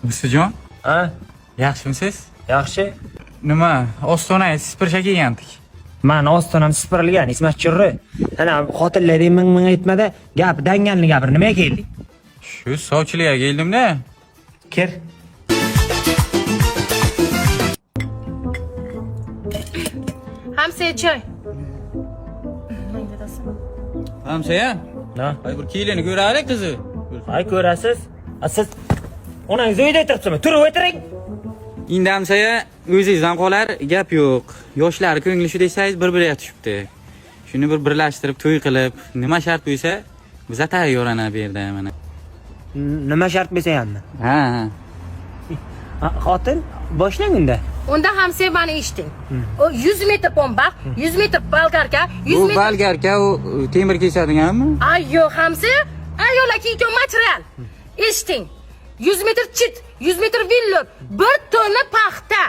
Mustajon, Ha? yaxshimisiz? Yaxshi. Nima, Ostonangiz sipircha kelgandik. Men ostonam sipirilgan, Ismat Churri. Ana xotinlaring ming aytmada, gap danganli gapir. Nimaga kelding? Shu sovchilikka keldim-da. Kir. Hamsiya choy. Hamsaya, Na? ay bir kelini ko'raylik qizi. Ay ko'rasiz. Siz onangiz uyda o'tiribsizmi? Turib o'tiring. Endi Hamsaya, o'zingizdan qolar, gap yo'q. Yoshlar ko'ngli shu desangiz bir-biriga tushibdi. Shuni bir birlashtirib to'y qilib, nima shart bo'lsa, biz tayyorlanib bu yerda mana. Nima shart bo'lsa hamma. Ha. Xotin, boshlang unda. Unda hamsiya mani eshiting. O 100 metr pomba, 100 metr bolgarka, 100 Bu metr. balgarka u temir kesadiganmi? Ayyo hamsiya, ayollar kiygan material. Eshiting. 100 metr chit, 100 metr villor, 1 tonna paxta.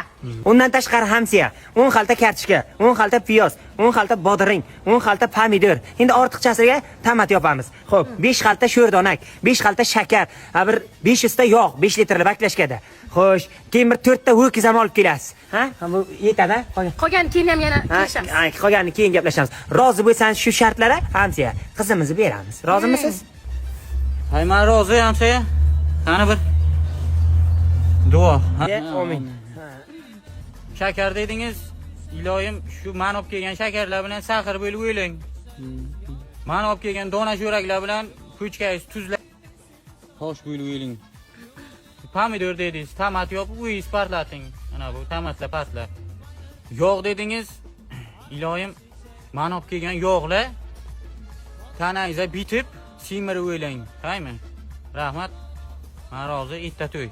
Undan tashqari hamsiya, 10 xalta kartoshka, 10 xalta piyoz, 10 xalta bodring, 10 xalta pomidor. Endi ortiqchasiga tomat yopamiz. Xo'p, 5 xalta sho'rdonak, 5 xalta shakar, bir 500 ta yog', 5 litrli baklashkada. Xo'sh, keyin bir 4 ta ho'kiz ham olib kelasiz. Ha? Bu yetadi? Qolgan keyin ham yana kelishamiz. Ha, qolganini keyin gaplashamiz. Rozi bo'lsangiz shu shartlarga hamsiya, qizimizni beramiz. Rozimisiz? Hay, men rozi Hamsaya. Qani bir duo. Amin. Shakar dedingiz, iloyim shu men olib kelgan shakarlar bilan sahar bo'lib o'ylang. Men olib kelgan dona sho'raklar bilan ko'chkangiz tuzlar. Xo'sh bo'lib o'ylang. Pomidor dedingiz, tomat yopib uyingiz partlating. Ana bu tomatlar patlar. Yog' dedingiz, iloyim men olib kelgan yog'lar tanangizga bitib, simirib o'ylang. Qaymi? Rahmat. Men rozi, itta to'y.